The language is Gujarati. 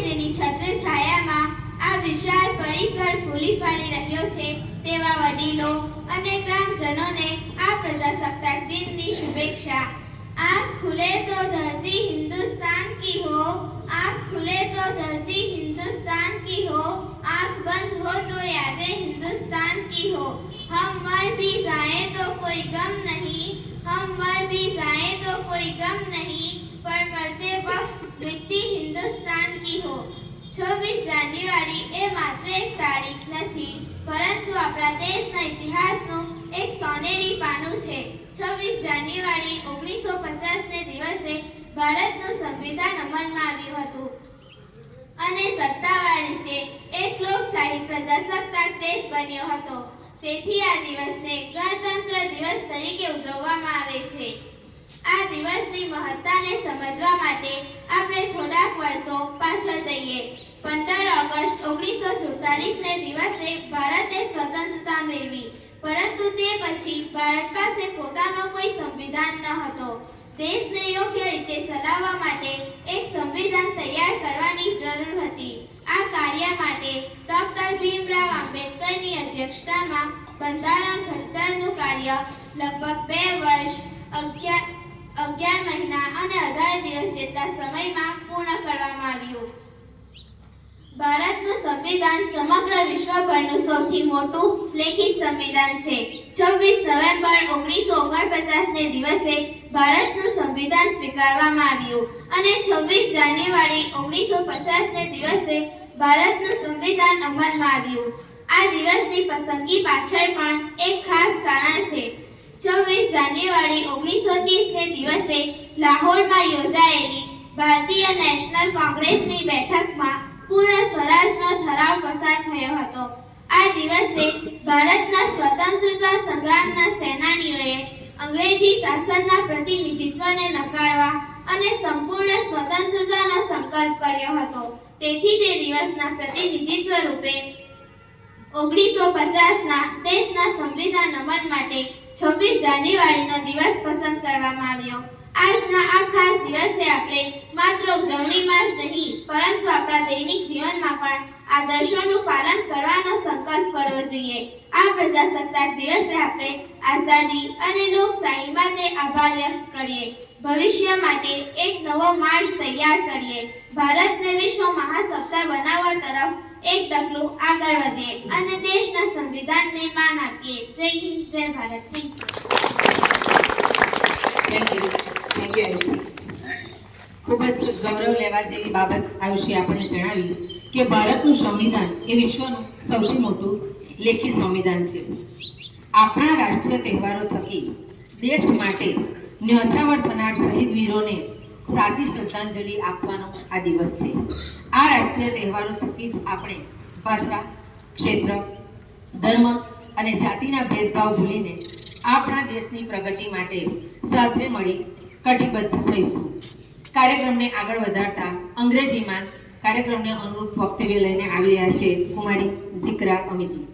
જેની છત્ર છાયામાં આ વિશાળ પરિસર ફૂલી ફાલી રહ્યો છે તેવા વડીલો અને ગ્રામજનોને આ પ્રજાસત્તાક દિનની શુભેચ્છા। आँख खुले तो धरती हिंदुस्तान की हो, आँख खुले तो धरती हिंदुस्तान की हो, आँख बंद हो तो यादें हिंदुस्तान की हो। हम मर भी जाएं तो कोई गम नहीं, हम मर भी जाएं तो कोई गम नहीं, पर मरते वक्त मिट्टी हिंदुस्तान की हो। 26 જાન્યુઆરી એ માત્ર એક તારીખ નથી, પરંતુ આપણા દેશના ઇતિહાસનું એક સોનેરી પાનું છે। 26 જાન્યુઆરી 1950 ને દિવસે ભારતનું સંવિધાન અમલમાં આવ્યું હતું અને સત્તાવાર રીતે એક લોકશાહી પ્રજાસત્તાક દેશ બન્યો હતો। તેથી આ દિવસને ગણતંત્ર દિવસ તરીકે ઉજવવામાં આવે છે। આ દિવસની મહત્તાને સમજવા માટે આપણે થોડાક વર્ષો પાછળ જઈએ। 15 ઓગસ્ટ 1947 ને દિવસે ભારતે સ્વતંત્રતા મેળવી, પરંતુ તે પછી ભારત પાસે પોતાનો કોઈ સંવિધાન ન હતો। દેશને યોગ્ય રીતે ચલાવવા માટે એક સંવિધાન તૈયાર કરવાની જરૂર હતી। આ કાર્ય માટે ડોક્ટર ભીમરાવ આંબેડકરની અધ્યક્ષતામાં બંધારણ ઘડતરનું કાર્ય લગભગ 2 વર્ષ 11 મહિના અને 18 દિવસ જેટલા સમયમાં પૂર્ણ કરવામાં આવ્યું। ભારતનું સંવિધાન સમગ્ર વિશ્વભરનું સૌથી મોટું લેખિત સંવિધાન છે। 26 નવેમ્બર 1949 ને દિવસે ભારતનું સંવિધાન સ્વીકારવામાં આવ્યું અને 26 જાન્યુઆરી 1950 ને દિવસે ભારતનું સંવિધાન અમલમાં આવ્યું। આ દિવસની પસંદગી પાછળ પણ એક ખાસ કારણ છે। 26 જાન્યુઆરી 1930 ને દિવસે લાહોરમાં યોજાયેલી ભારતીય નેશનલ કોંગ્રેસની બેઠકમાં પૂર્ણ સ્વરાજનો ઠરાવ પસાર થયો હતો। આ દિવસે ભારતના સ્વતંત્રતા સંગ્રામના સેનાનીઓએ અંગ્રેજી શાસનના પ્રતિનિધિત્વને નકારવા અને સંપૂર્ણ સ્વતંત્રતાનો સંકલ્પ કર્યો હતો। તેથી તે દિવસના પ્રતિનિધિત્વ રૂપે 1950ના દેશના સંવિધાન અમલ માટે 26 જાન્યુઆરીનો દિવસ પસંદ કરવામાં આવ્યો। આજના આ ખાસ દિવસે આપણે માત્ર ઉજવણીમાં જ નહીં, પરંતુ આપણા દૈનિક જીવનમાં પણ આદર્શોનું પાલન કરવાનો સંકલ્પ કરવો જોઈએ। આ પ્રજાસત્તાક દિવસે આપણે આઝાદી અને લોકશાહી માટે આભાર વ્યક્ત કરીએ, ભવિષ્ય માટે એક નવો માર્ગ તૈયાર કરીએ, ભારતને વિશ્વ મહાસત્તા બનાવવા તરફ એક ડગલું આગળ વધીએ અને દેશના સંવિધાનને માન આપીએ। જય હિન્દ, જય ભારત। Thank you Ayushi. ખૂબ જ ગૌરવ લેવા જેવી બાબત આયુષી આપણને જણાવી કે ભારતનું સંવિધાન એ વિશ્વનું સૌથી મોટું લેખિત સંવિધાન છે। આપણા રાષ્ટ્રીય તહેવારો થકી દેશ માટે ન્યોછાવર થનાર શહીદ વીરોને સાચી શ્રદ્ધાંજલિ આપવાનો આ દિવસ છે। આ રાષ્ટ્રીય તહેવારો થકી જ આપણે ભાષા, ક્ષેત્ર, ધર્મ અને જાતિના ભેદભાવ ભૂલીને આપણા દેશની પ્રગતિ માટે સાથે મળી કટિબદ્ધ થઈશું। કાર્યક્રમને આગળ વધારતા અંગ્રેજીમાં કાર્યક્રમને અનુરૂપ વક્તવ્ય લઈને આવી રહ્યા છે કુમારી જીકરા અમીજી।